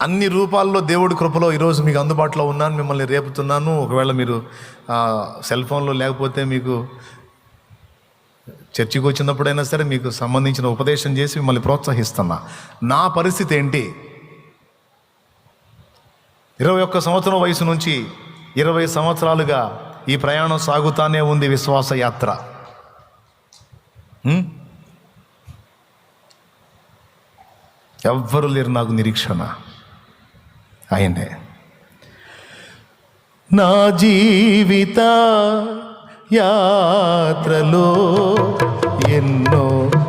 అన్ని రూపాల్లో దేవుడి కృపలో ఈరోజు మీకు అందుబాటులో ఉన్నాను, మిమ్మల్ని రేపుతున్నాను. ఒకవేళ మీరు సెల్ ఫోన్లో లేకపోతే మీకు చర్చికి వచ్చినప్పుడైనా సరే మీకు సంబంధించిన ఉపదేశం చేసి మిమ్మల్ని ప్రోత్సహిస్తున్నా. నా పరిస్థితి ఏంటి? 21 సంవత్సరం వయసు నుంచి 20 సంవత్సరాలుగా ఈ ప్రయాణం సాగుతానే ఉంది, విశ్వాస యాత్ర. ఎవ్వరు లేరు నాకు నిరీక్షణ, ఆయనే. నా జీవిత యాత్రలో ఎన్నో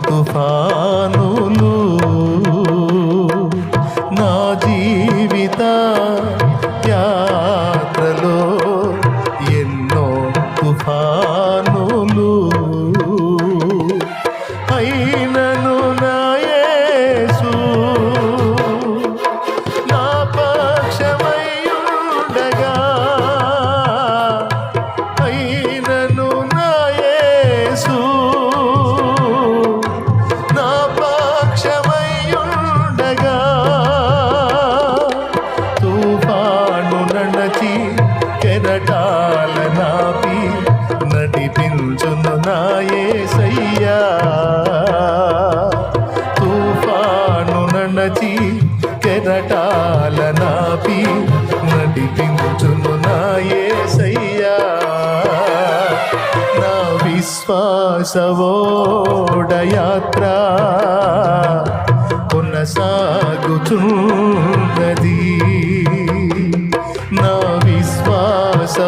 తుఫానులు, నా జీవిత యాత్రలో ఎన్నో తుఫానులు, అయినను నా యేసు నా పక్షమై ఉండగా, అయినను నా యేసు నా పక్షమై ఉండగా, తుఫాను నడచి కెరటాల నాపి నడిపించును నా యేసయ్యా. తుఫాను నడచి కెరటాల నాపి నడిపించును నా యేసయ్యా. నా విశ్వాసవోడయాత్ర కొనసాగుతున్నది, నా విశ్వాసవోడయాత్ర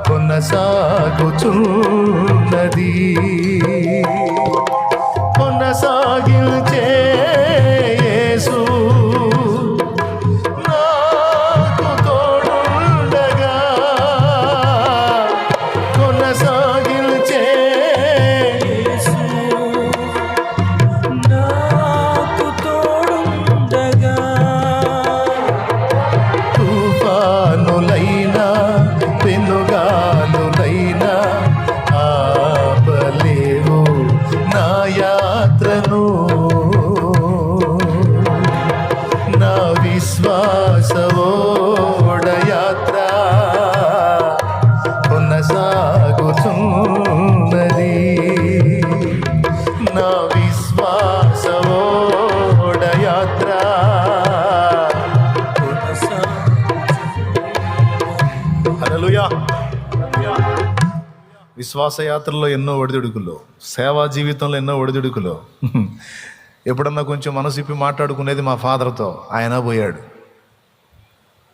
కొనసాగుతున్నది. కొనసాగించే యేసు నాకు తోడుండగా, కొనసాగించే యేసు నాకు తోడుండగా, తుఫానులైనా పెనుగాలులైనా ఆపలేవు నా యాత్రను. నా విశ్వాసవోడయాత్ర కొనసాగుతున్నది, నా విశ్వాసవోడయాత్ర హల్లెలూయా. విశ్వాసయాత్రలో ఎన్నో ఒడిదుడుకులు, సేవా జీవితంలో ఎన్నో ఒడిదుడుకులు. ఎప్పుడన్నా కొంచెం మనసు ఇప్పి మాట్లాడుకునేది మా ఫాదర్తో. ఆయన పోయాడు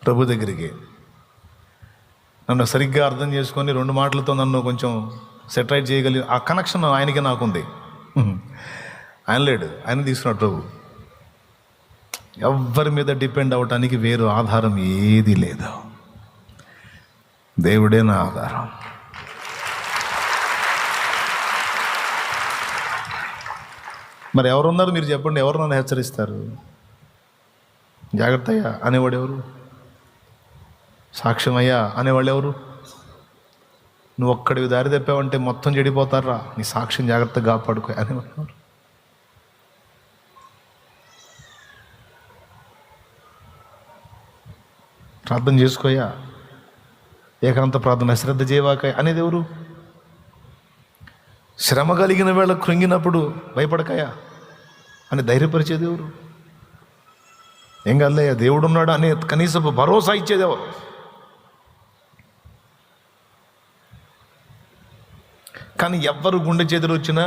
ప్రభు దగ్గరికి. నన్ను సరిగ్గా అర్థం చేసుకొని 2 మాటలతో నన్ను కొంచెం సెటరైట్ చేయగలిగి ఆ కనెక్షన్ ఆయనకి నాకుంది. ఆయన లేడు, ఆయన తీసుకున్నాడు ప్రభు. ఎవ్వరి మీద డిపెండ్ అవ్వటానికి వేరు ఆధారం ఏది లేదు, దేవుడే నా ఆధారం. మరి ఎవరున్నారు మీరు చెప్పండి? ఎవరు నన్ను హెచ్చరిస్తారు? జాగ్రత్త అయ్యా అనేవాడు ఎవరు? సాక్ష్యం అయ్యా అనేవాళ్ళు ఎవరు? నువ్వు ఒక్కడివి దారి తెప్పావంటే మొత్తం చెడిపోతారా, నీ సాక్ష్యం జాగ్రత్తగా కాపాడుకో అనేవాళ్ళు ఎవరు? ప్రార్థన చేసుకోయా, ఏకాంత ప్రార్థన శ్రద్ధ చేయవాక అనేది ఎవరు? శ్రమ కలిగిన వేళ కృంగినప్పుడు భయపడకాయా అని ధైర్యపరిచేది ఎవరు? ఏం కాదయ్యా దేవుడు ఉన్నాడు అనే కనీసపు భరోసా ఇచ్చేది ఎవరు? కానీ ఎవ్వరు గుండె చేతులు వచ్చినా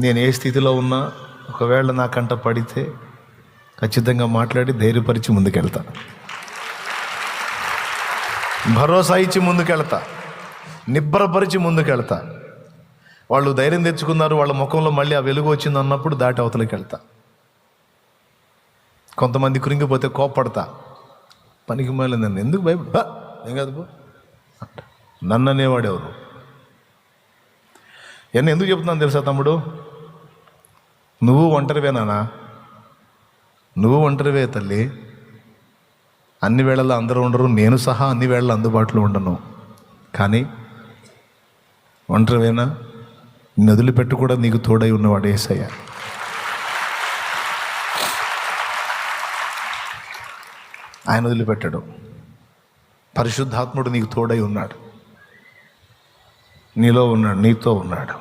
నేను ఏ స్థితిలో ఉన్నా ఒకవేళ నా కంట పడితే ఖచ్చితంగా మాట్లాడి ధైర్యపరిచి ముందుకెళ్తా, భరోసా ఇచ్చి ముందుకెళ్తా, నిబ్బరపరిచి ముందుకెళ్తా. వాళ్ళు ధైర్యం తెచ్చుకున్నారు, వాళ్ళ ముఖంలో మళ్ళీ ఆ వెలుగు వచ్చింది అన్నప్పుడు దాటి అవతలకి వెళ్తా. కొంతమంది కృంగిపోతే కోప్పడతా, పనికి మళ్ళీ నన్ను ఎందుకు భయపడ, ఏం కాదు పో అంట. నన్ను అనేవాడు ఎవరు? ఇవన్నీ ఎందుకు చెప్తున్నాను తెలుసా తమ్ముడు? నువ్వు ఒంటరివేనా? నువ్వు ఒంటరివే తల్లి. అన్ని వేళల్లో అందరూ ఉండరు, నేను సహా అన్ని వేళల్లో అందుబాటులో ఉండను. కానీ ఒంటరివేనా? నిన్ను వదిలిపెట్టు కూడా నీకు తోడై ఉన్నవాడు యేసయ్య. ఆయన వదిలిపెట్టడు. పరిశుద్ధాత్ముడు నీకు తోడై ఉన్నాడు, నీలో ఉన్నాడు, నీతో ఉన్నాడు.